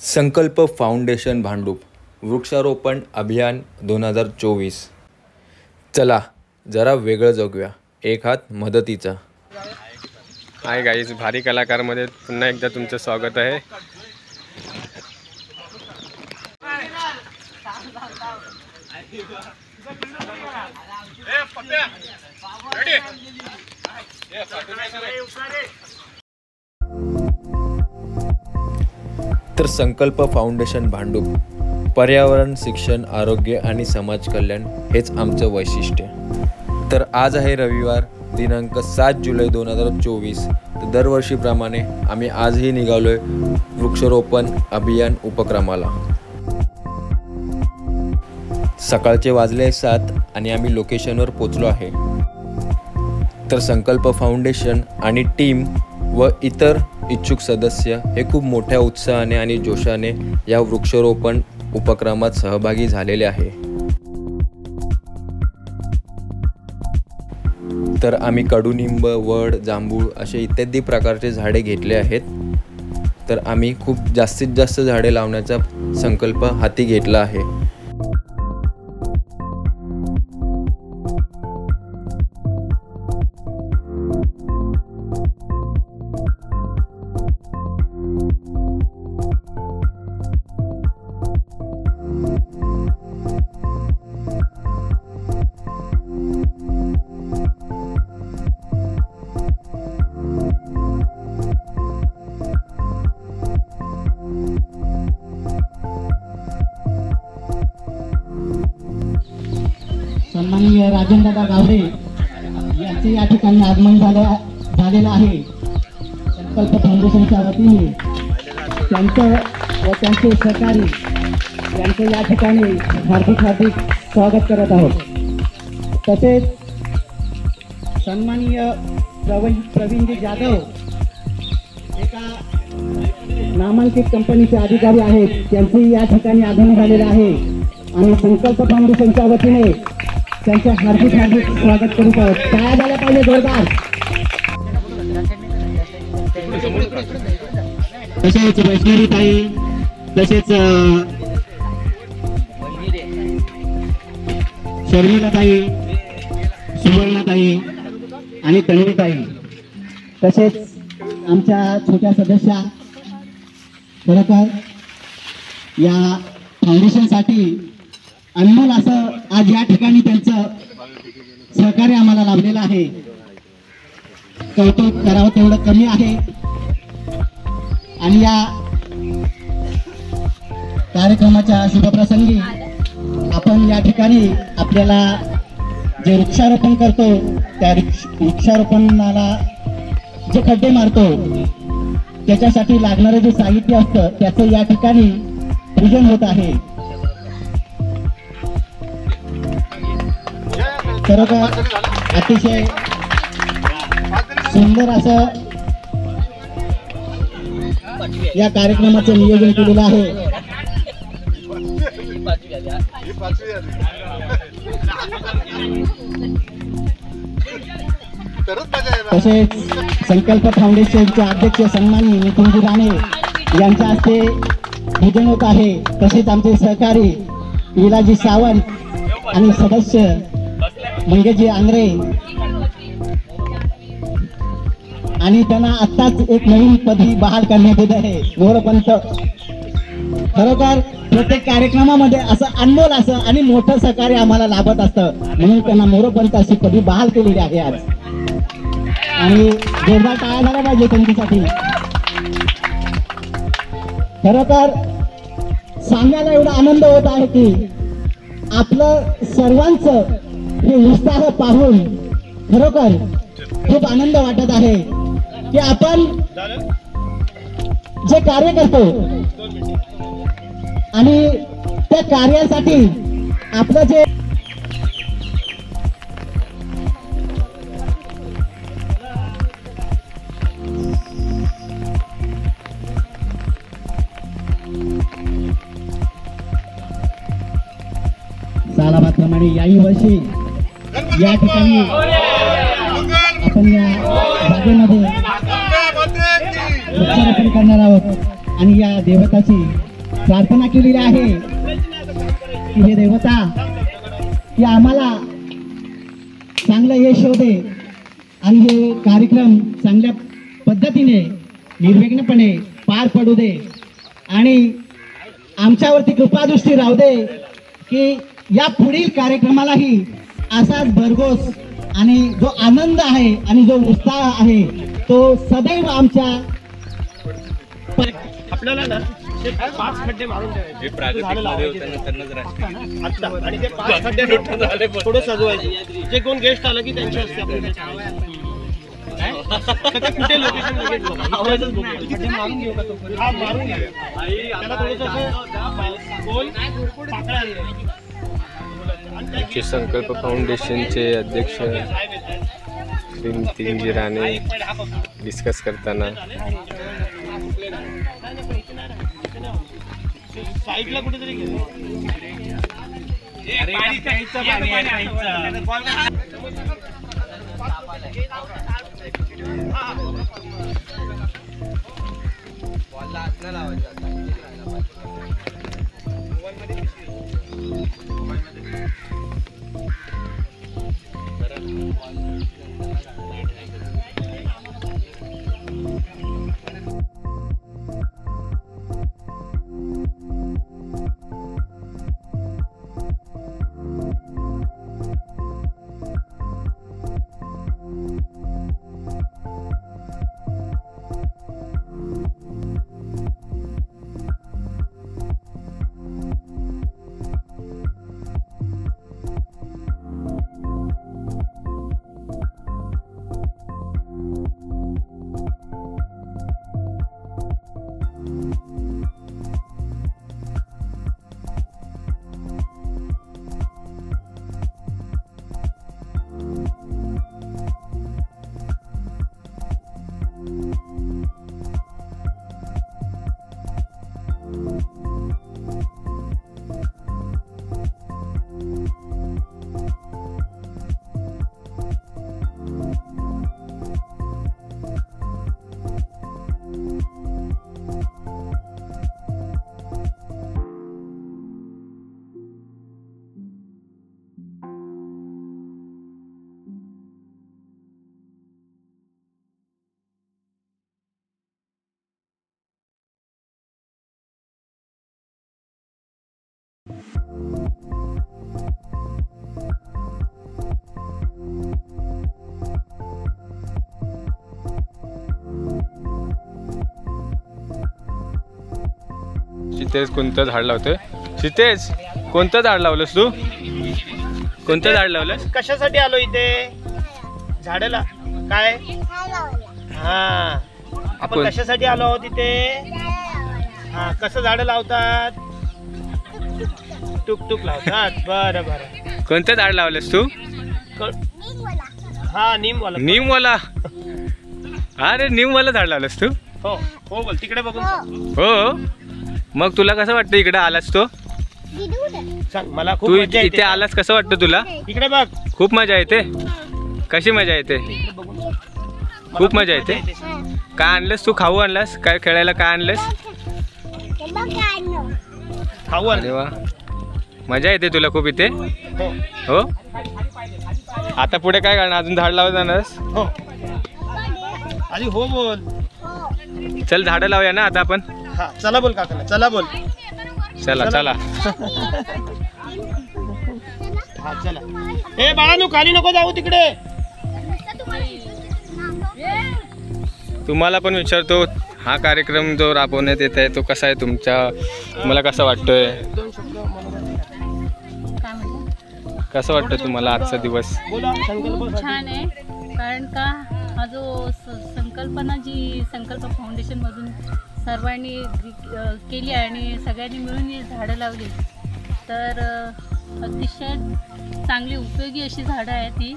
संकल्प फाउंडेशन भांडूप वृक्षारोपण अभियान 2024। चला जरा वेगळं जगूया, एक हात मदतीचा। हाय गाईज, भारी कलाकारमध्ये पुन्हा एकदा तुमचं स्वागत आहे। तर संकल्प फाउंडेशन भांडूप पर्यावरण, शिक्षण, आरोग्य आणि समाज कल्याण हेच आमचं वैशिष्ट्य। तर आज आहे रविवार दिनांक 7 जुलै 2024। तर दरवर्षीप्रमाणे आम्ही आजही निघालोय वृक्षारोपण अभियान उपक्रमाला। सकाळचे वाजले 7 आणि आम्ही लोकेशनवर पोचलो आहे। तर संकल्प फाउंडेशन आणि टीम व इतर इच्छुक सदस्य हे खूप मोठ्या उत्साहाने आणि जोशाने या वृक्षारोपण उपक्रमात सहभागी झालेले आहे। तर आम्ही कडुनिंब, वड, जांभूळ असे इत्यादी प्रकारचे झाडे घेतले आहेत। तर आम्ही खूप जास्तीत जास्त झाडे लावण्याचा संकल्प हाती घेतला आहे। सन्माननीय राजेंद्रदा गावडे यांचे या ठिकाणी आगमन झालेलं आहे। संकल्प फाउंडेशनच्या वतीने त्यांचं व त्यांचे सहकारी यांचं या ठिकाणी हार्दिक स्वागत करत आहोत। तसेच सन्माननीय प्रवीणजी जाधव एका नामांकित कंपनीचे अधिकारी आहेत, त्यांचे या ठिकाणी आगमन झालेलं आहे आणि संकल्प फाउंडेशनच्या वतीने त्यांचे हार्दिक स्वागत करीत आहोत। काय झालं पाहिजे जोरदार। तसेच वैष्णवी ताई, तसेच शर्मिला ताई, सुवर्णा ताई आणि तन्वी ताई, तसेच आमच्या छोट्या सदस्या खरोखर या फाउंडेशनसाठी अनमोल असं आज या ठिकाणी त्यांचं सहकार्य आम्हाला लाभलेलं आहे। कौतुक करावं तेवढं कमी आहे। आणि या कार्यक्रमाच्या शुभप्रसंगी आपण या ठिकाणी आपल्याला जे वृक्षारोपण करतो त्या वृक्षारोपणाला जे खड्डे मारतो त्याच्यासाठी लागणारं जे साहित्य असतं त्याचं या ठिकाणी पूजन होत आहे। खरोखर अतिशय सुंदर असं या कार्यक्रमाचं नियोजन केलेलं आहे। तसेच संकल्प फाउंडेशनचे अध्यक्ष सन्माननीय नितीनजी राणे यांच्या हस्ते पूजन होत आहे। तसेच आमचे सहकारी विलाजी सावंत आणि सदस्य मंगेशजी आंग्रे आणि त्यांना आत्ताच एक नवीन पदवी बहाल करण्यात येत आहे, मोरपंत। खरोखर प्रत्येक कार्यक्रमामध्ये असं अनमोल असं आणि मोठं सहकार्य आम्हाला लाभत असतं, म्हणून त्यांना मोरपंत अशी पदवी बहाल केलेली आहे आज। आणि जोरदार टाळ्या झाल्या पाहिजे त्यांच्यासाठी। खरोखर सांगायला एवढा आनंद होत आहे की आपलं सर्वांचं हे उत्साह पाहून खरोखर खूप आनंद वाटत आहे की आपण जे कार्य करतो आणि त्या कार्यासाठी आपलं जे सालाबादप्रमाणे याही वर्षी या ठिकाणी आपण या जागेमध्ये वृक्षारोपण करणार आहोत आणि या देवताची प्रार्थना केलेली आहे की हे देवता की आम्हाला चांगलं यश होऊ दे आणि हे कार्यक्रम चांगल्या पद्धतीने निर्विघ्नपणे पार पडू दे आणि आमच्यावरती कृपादृष्टी राहू दे की या पुढील कार्यक्रमालाही असाच भरघोस आणि जो आनंद आहे आणि जो उत्साह आहे तो सदैव आमच्या आपल्याला ना ते 5 खड्डे मारून ठेवायचे आणि ते 5 खड्डे थोडं सजवायचे. जे कोण गेस्ट आलं की त्यांची असते आपल्याला कुठे लोकेशन आवाजच बघू मारून घेऊ का तो मारून घेऊया त्याला थोडंसं गोल पाकळ्या आमचे संकल्प फाउंडेशनचे अध्यक्ष श्रीमती राणे डिस्कस करताना साईडला कुठेतरी सितेश कोणतं झाड लावतोय? सितेश कोणतं झाड लावलंस तू? कोणतं झाड लावलंस? कशासाठी आलो इथे? झाडाला काय? हा आपण कशासाठी आलो आहोत इथे? हा कसं झाडं लावतात? टुक टुक लावतात. बरं बरं. कोणतं झाड लावलंस तू? हा नीमवाला. नीमवाला? अरे नीमवाला झाड लावलंस तू? हो हो बोल तिकडे बघून. हो मग तुला कसं वाटतं इकडे आलास तो? सांग मला. खूप तू मजा येते. इथे आलास कसं वाटतं तुला? इकडे बघ. खूप मजा येते. कशी मजा येते? खूप मजा येते. काय आणलंस तू? खाऊ आणलास? काय खेळायला काय आणलंस? खाऊ अरे वा मजा येते तुला खूप इथे. हो आता पुढे काय करणार? अजून झाड लावत जाणारस? हो आधी हो बोल. चल झाडं लावूया ना आता आपण. हा चला बोल काका. चला बोल. चला चला. हा चला. ए बाळानू खाली नको जाऊ तिकडे. तुम्हाला पण विचारतो हा कार्यक्रम जो राबवण्यात येत आहे तो कसा आहे तुम्हाला कसा वाटतोय? कसं वाटतं तुम्हाला आजचा दिवस? छान आहे कारण का हा जो संकल्पना जी संकल्प फाउंडेशनमधून सर्वांनी केली आणि सगळ्यांनी मिळून ही झाडं लावली तर अतिशय चांगली उपयोगी अशी झाडं आहेत ती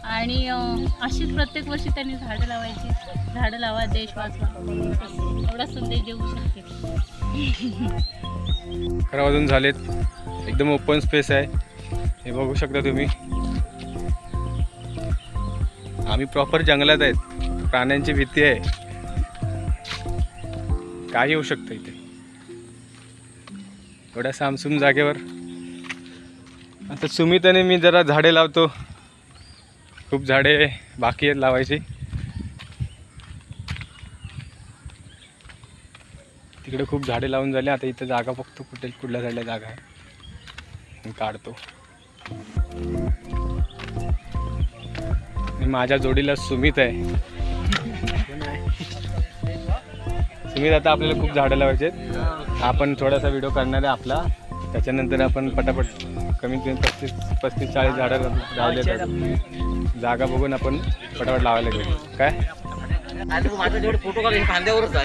आणि अशीच प्रत्येक वर्षी त्यांनी झाडं लावायची. झाडं लावा देश वाचवा एवढा संदेश देऊ शकते. 11 वाजून झालेत. एकदम ओपन स्पेस आहे हे बघू शकता तुम्ही. आम्ही प्रॉपर जंगलात आहेत. प्राण्यांची भीती आहे. काय येऊ शकतं इथे. एवढ्या सामसूम जागेवर. आता सुमित आणि मी जरा झाडे लावतो. खूप झाडे बाकी आहेत लावायची. तिकडे खूप झाडे लावून झाले. आता इथं जागा बघतो कुठल्या साईडला जागा आहे काढतो. माझ्या जोडीला सुमित आहे. सुमित, आता आपल्याला खूप झाडं लावायचे आहेत. आपण थोडासा व्हिडिओ करणार आहे आपला. त्याच्यानंतर आपण पटापट कमीत कमी 35-40 झाडं लावले. जागा बघून आपण पटापट लावायला गेलो. काय माझा जेवढे फोटो काढून खांद्यावरच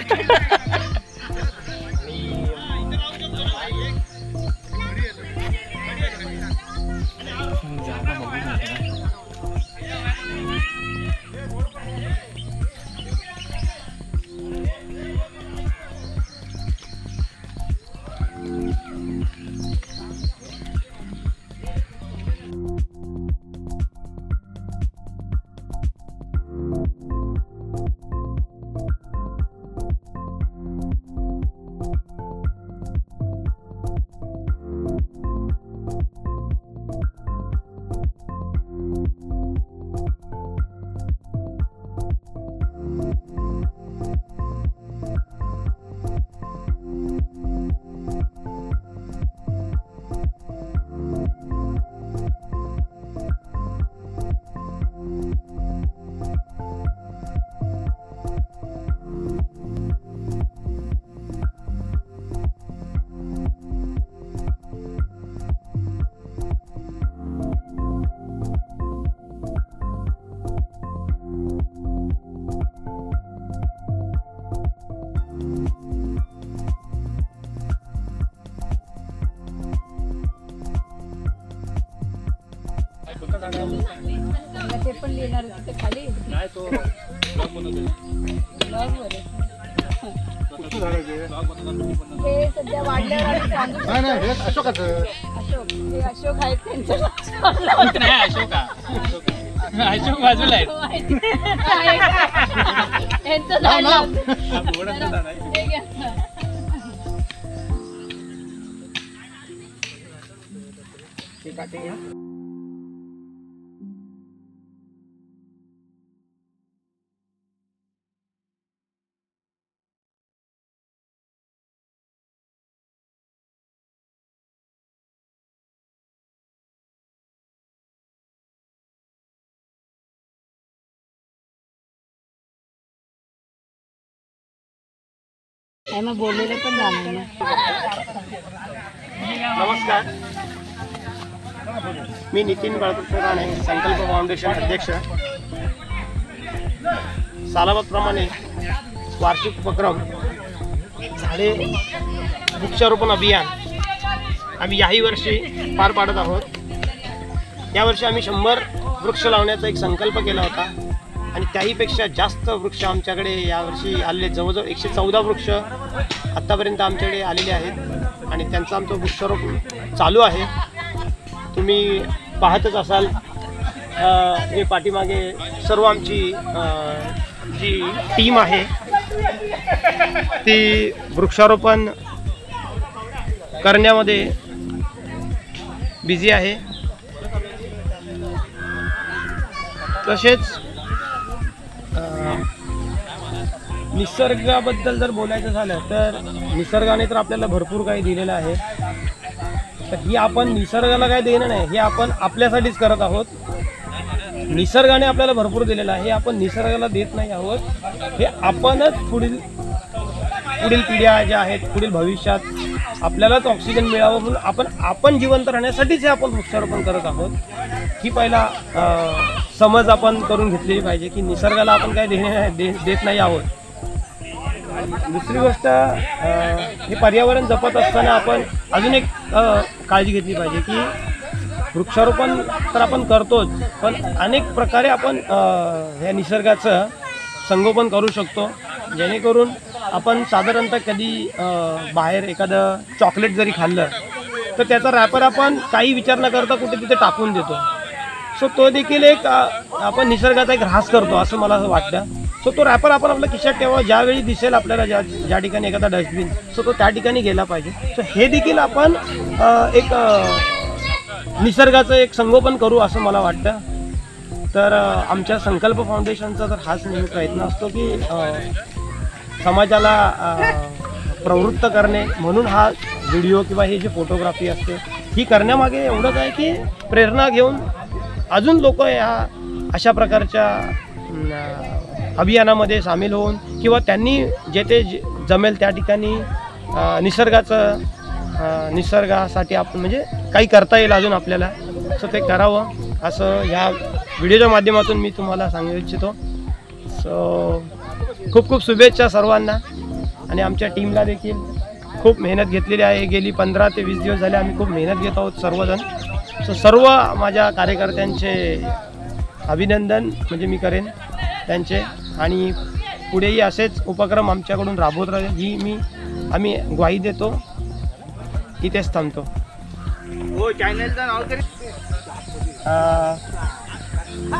ते पण लिहिणार होते खाली नाही तो ते सध्या वाढल्यावर सांगू अशोक आहेत अशोक बाजूला आहे. त्यांचं झालं. मग बोललेलं पण जाणार ना. नमस्कार, मी नितीन बाळकृष्ण राणे, संकल्प फाउंडेशन अध्यक्ष. सालाबादप्रमाणे वार्षिक उपक्रम झाडे वृक्षारोपण अभियान आम्ही याही वर्षी पार पाडत आहोत. यावर्षी आम्ही 100 वृक्ष लावण्याचा एक संकल्प केला होता आणि त्याहीपेक्षा जास्त वृक्ष आमच्याकडे यावर्षी आलेले. जवळजवळ 114 वृक्ष आत्तापर्यंत आमच्याकडे आलेले आहेत आणि त्यांचं आमचं वृक्षारोपण चालू आहे. तुम्ही पाहतच असाल हे पाठीमागे सर्व आमची जी टीम आहे ती वृक्षारोपण करण्यामध्ये बिझी आहे. तसेच निसर्गाबद्दल जर बोलायचं झालं तर निसर्गाने तर आपल्याला भरपूर काही दिलेलं आहे. तर ही आपण निसर्गाला काय देणं नाही, हे आपण आपल्यासाठीच करत आहोत. निसर्गाने आपल्याला भरपूर दिलेलं आहे, हे आपण निसर्गाला देत नाही आहोत. हे आपणच पुढील पिढ्या ज्या आहेत, पुढील भविष्यात आपल्यालाच ऑक्सिजन मिळावं म्हणून आपण जिवंत राहण्यासाठीच हे आपण वृक्षारोपण करत आहोत. ही पहिला समज आपण करून घेतलेली पाहिजे की निसर्गाला आपण काय देत नाही आहोत. दुसरी गोष्ट, हे पर्यावरण जपत असताना आपण अजून एक काळजी घेतली पाहिजे की वृक्षारोपण तर आपण करतोच, पण अनेक प्रकारे आपण ह्या निसर्गाचं संगोपन करू शकतो. जेणेकरून आपण साधारणतः कधी बाहेर एखादं चॉकलेट जरी खाल्लं तर त्याचा रॅपर आपण काही विचार न करता कुठे तिथे टाकून देतो. सो तो देखील एक आपण निसर्गाचा एक ऱ्हास करतो असं मला असं वाटतं. सो तो रॅपर आपण आपल्या खिशात ठेवा, ज्यावेळी दिसेल आपल्याला ज्या ठिकाणी एखादा डस्टबिन, सो तो त्या ठिकाणी गेला पाहिजे. सो हे देखील आपण एक निसर्गाचं एक संगोपन करू असं मला वाटतं. तर आमच्या संकल्प फाउंडेशनचा तर हाच नेहमी प्रयत्न असतो की समाजाला प्रवृत्त करणे, म्हणून हा व्हिडिओ किंवा हे जे फोटोग्राफी असते ही करण्यामागे एवढंच आहे की प्रेरणा घेऊन अजून लोक ह्या अशा प्रकारच्या अभियानामध्ये सामील होऊन किंवा त्यांनी जे ते जमेल त्या ठिकाणी निसर्गासाठी आपण म्हणजे काही करता येईल अजून आपल्याला, सो ते करावं असं ह्या व्हिडिओच्या माध्यमातून मी तुम्हाला सांगू इच्छितो. सो खूप खूप शुभेच्छा सर्वांना. आणि आमच्या टीमला देखील खूप मेहनत घेतलेली आहे. गेली 15 ते 20 दिवस झाले आम्ही खूप मेहनत घेत आहोत सर्वजण. सो सर्व माझ्या कार्यकर्त्यांचे अभिनंदन म्हणजे मी करेन त्यांचे, आणि पुढेही असेच उपक्रम आमच्याकडून राबवत राहील ही आम्ही ग्वाही देतो. इथेच थांबतो.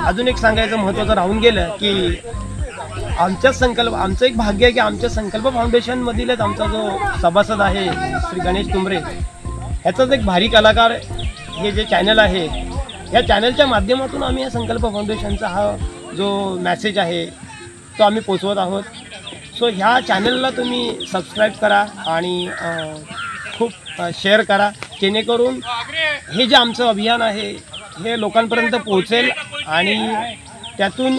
अजून एक सांगायचं महत्त्वाचं राहून गेलं की आमचं एक भाग्य आहे की आमच्या संकल्प फाउंडेशनमधीलच आमचा जो सभासद आहे श्री गणेश तुंबरे, ह्याचाच एक भारी कलाकार हे जे चॅनल आहे, या चॅनलच्या माध्यमातून आम्ही या संकल्प फाउंडेशनचा हा जो मॅसेज आहे तो आम्ही पोचवत आहोत. सो ह्या चॅनलला तुम्ही सबस्क्राईब करा आणि खूप शेअर करा, जेणेकरून हे जे आमचं अभियान आहे हे लोकांपर्यंत पोहोचेल आणि त्यातून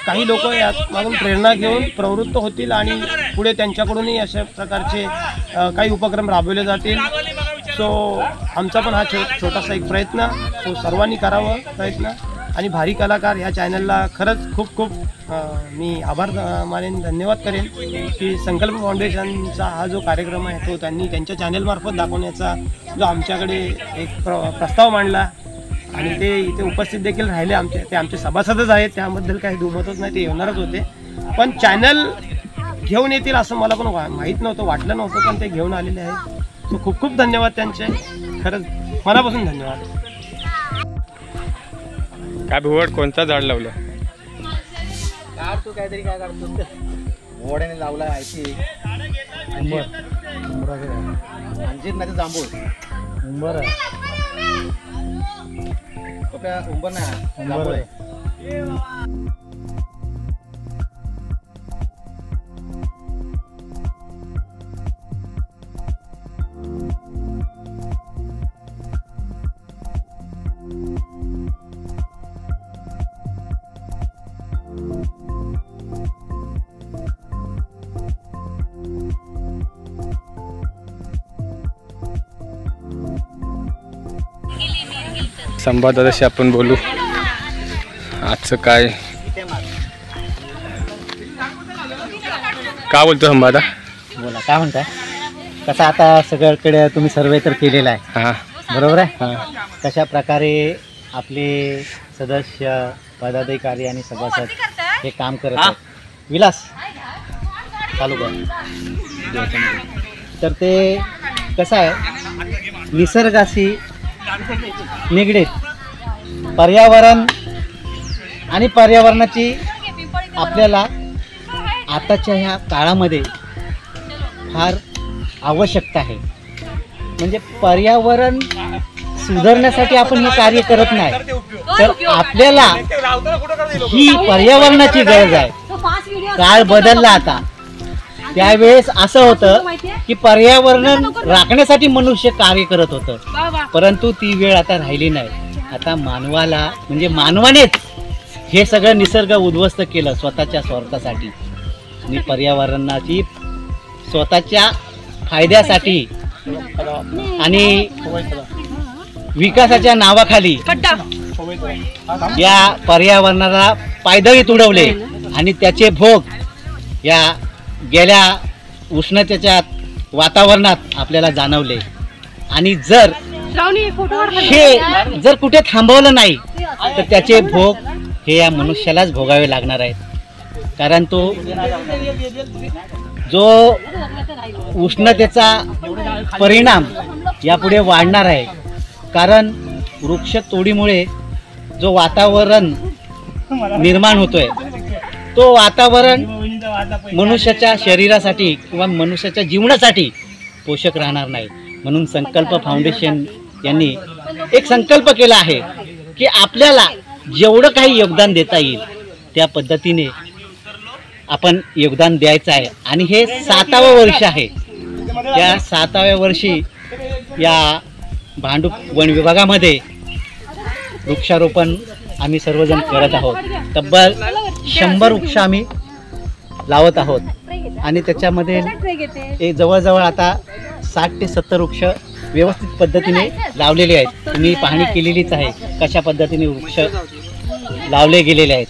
काही लोक यात मागून प्रेरणा घेऊन प्रवृत्त होतील आणि पुढे त्यांच्याकडूनही अशा प्रकारचे काही उपक्रम राबवले जातील. सो आमचा पण हा छोटासा एक प्रयत्न, सो सर्वांनी करावं प्रयत्न. आणि भारी कलाकार ह्या चॅनलला खरंच खूप खूप मी आभार मानेन, धन्यवाद करेन की संकल्प फाउंडेशनचा हा जो कार्यक्रम आहे तो त्यांनी त्यांच्या चॅनलमार्फत दाखवण्याचा जो आमच्याकडे एक प्रस्ताव मांडला आणि ते इथे उपस्थित देखील राहिले. आमचे सभासदच आहेत, त्याबद्दल काही दुमतच नाही, ते येणारच होते. पण चॅनल घेऊन येतील असं मला पण माहीत नव्हतं, वाटलं नव्हतं, पण ते घेऊन आलेले आहेत. सो खूप खूप धन्यवाद त्यांचे, खरंच मनापासून धन्यवाद. काय भुवट कोणता झाड लावलं? तू काहीतरी काय काढतो ओढ्याने लावला आहे अंजीर नाही तर जांभूळ उंबर उंबर नाही जांभूळ आहे. संवादाशी आपण बोलू. आजचं काय बोलतो संवादा? बोला, काय म्हणताय? कसं आता सगळीकडे तुम्ही सर्वे तर केलेला आहे, हां बरोबर आहे? कशा प्रकारे आपले सदस्य, पदाधिकारी आणि सभासद हे काम करत आहेत. विलास चालू कर. तर ते कसं आहे, निसर्गाशी निगडीत पर्यावरण आणि पर्यावरणाची आपल्याला आताच्या ह्या काळामध्ये फार आवश्यकता आहे. म्हणजे पर्यावरण सुधारण्यासाठी आपण हे कार्य करत नाही, तर आपल्याला ही पर्यावरणाची गरज आहे. काळ बदलला आता. त्यावेळेस असं होतं की पर्यावरण राखण्यासाठी मनुष्य कार्य करत होतं, परंतु ती वेळ आता राहिली नाही. आता मानवाला म्हणजे मानवानेच हे सगळं निसर्ग उद्ध्वस्त केलं स्वतःच्या स्वार्थासाठी आणि पर्यावरणाची स्वतःच्या फायद्यासाठी आणि विकासाच्या नावाखाली या पर्यावरणाला पायदळीत उडवले आणि त्याचे भोग या गेल्या उष्णतेच्या वातावरणात आपल्याला जाणवले. आणि जर हे जर कुठे थांबवलं नाही तर त्याचे भोग हे या मनुष्यालाच भोगावे लागणार आहेत. कारण तो जो उष्णतेचा परिणाम यापुढे वाढणार आहे. कारण वृक्षतोडीमुळे जो वातावरण निर्माण होतोय तो वातावरण मनुष्याच्या शरीरासाठी किंवा मनुष्याच्या जीवनासाठी पोषक राहणार नाही. म्हणून संकल्प फाउंडेशन यांनी एक संकल्प केला आहे की आपल्याला जेवढं काही योगदान देता येईल त्या पद्धतीने आपण योगदान द्यायचं आहे. आणि हे 7वं वर्ष आहे. या 7व्या वर्षी या भांडूप वन विभागामध्ये वृक्षारोपण आम्ही सर्वजण करत आहोत. तब्बल 100 वृक्ष आम्ही लावत आहोत आणि त्याच्यामध्ये एक जवळजवळ आता 60 ते 70 वृक्ष व्यवस्थित पद्धतीने लावलेले आहेत. तुम्ही पाहणी केलेलीच आहे कशा पद्धतीने वृक्ष लावले गेलेले आहेत.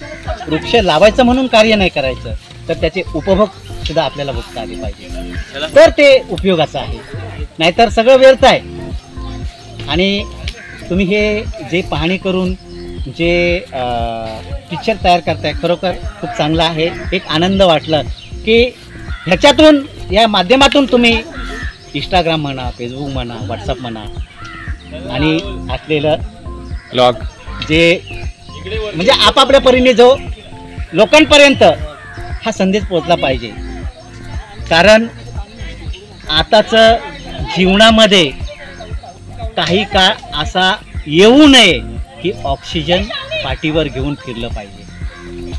वृक्ष लावायचं म्हणून कार्य नाही करायचं, तर त्याचे उपभोग सुद्धा आपल्याला भोगता आले पाहिजे, तर ते उपयोगाचं आहे. नाहीतर सगळं व्यर्थ आहे. आणि तुम्ही हे जे पाहणी करून जे पिक्चर तयार करताय खरोखर खूप चांगलं आहे. एक आनंद वाटलं की ह्याच्यातून या माध्यमातून तुम्ही इंस्टाग्राम म्हणा, फेसबुक म्हणा, व्हॉट्सअप म्हणा आणि असलेलं ब्लॉग जे म्हणजे आपापल्या परीने जो लोकांपर्यंत हा संदेश पोहोचला पाहिजे. कारण आताचं जीवनामध्ये काही काळ असा येऊ नये की ऑक्सिजन पाठीवर घेऊन फिरलं पाहिजे.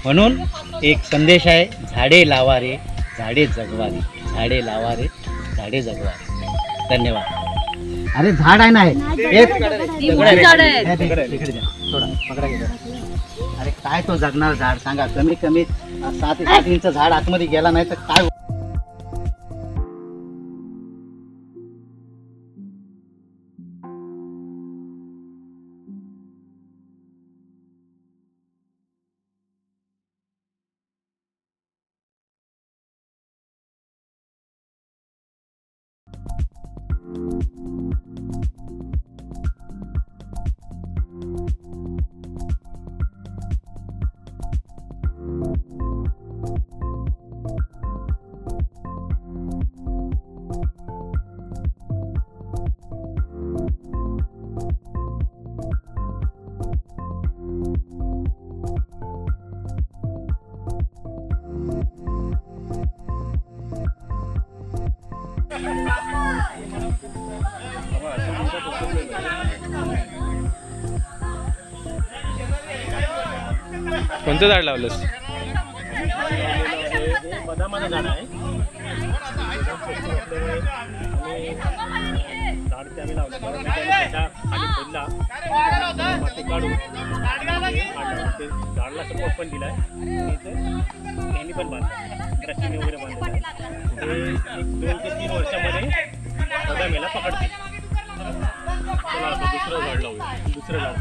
म्हणून एक संदेश आहे, झाडे लावा रे झाडे जगवा रे, झाडे लावा रे झाडे जगवा रे. धन्यवाद. अरे झाड आहे ना हे? थोडा पकडा घे. अरे काय तो जगणार झाड सांगा. कमीत कमी 7 इंच झाड आतमध्ये गेला नाही तर काय. कोणतं झाड लावलंस? बदामाचं झाड आहे. झाड ते आम्ही लावलं त्याच्या खाली पडला माती काढून ते झाडला सपोर्ट पण दिला आहे. त्यांनी पण बांधलं रस्त्याने वगैरे बांधलेलं आहे. ते 1 ते 3 वर्षामध्ये बदामीला पकडते. चला आता दुसरं झाड लावूया. दुसरं लावू.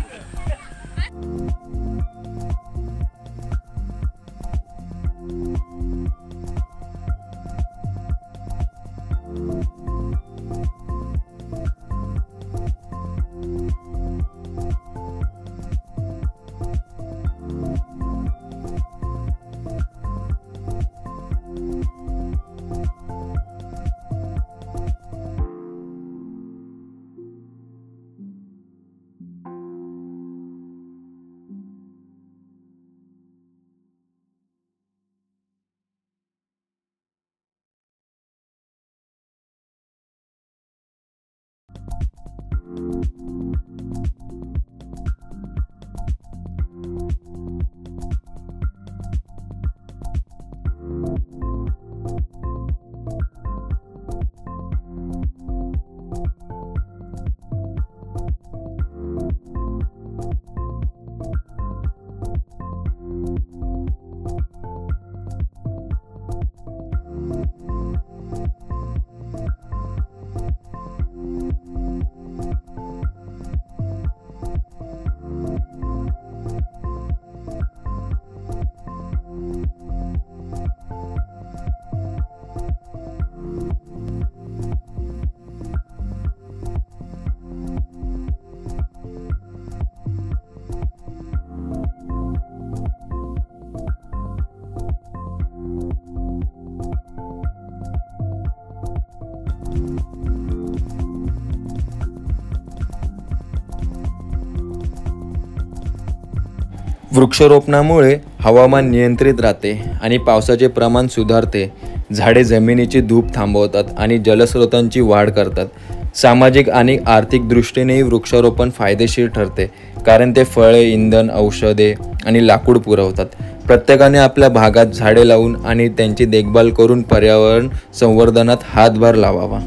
वृक्षारोपणामुळे हवामान नियंत्रित राहते आणि पावसाचे प्रमाण सुधारते. झाडे जमिनीची धूप थांबवतात आणि जलस्रोतांची वाढ करतात. सामाजिक आणि आर्थिक दृष्टीनेही वृक्षारोपण फायदेशीर ठरते, कारण ते फळे, इंधन, औषधे आणि लाकूड पुरवतात. प्रत्येकाने आपल्या भागात झाडे लावून आणि त्यांची देखभाल करून पर्यावरण संवर्धनात हातभार लावावा.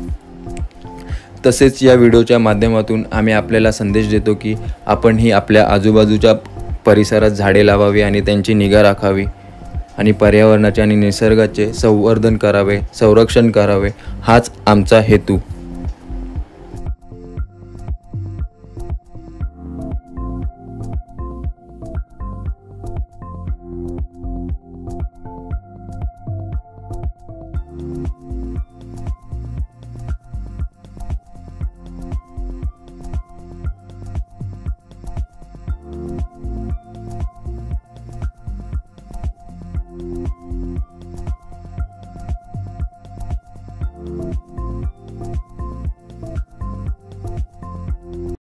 तसेच या व्हिडिओच्या माध्यमातून आम्ही आपल्याला संदेश देतो की आपणही आपल्या आजूबाजूच्या परिसरात झाडे लावावी आणि त्यांची निगा राखावी आणि पर्यावरणाचे आणि निसर्गाचे संवर्धन करावे, संरक्षण करावे, हाच आमचा हेतू.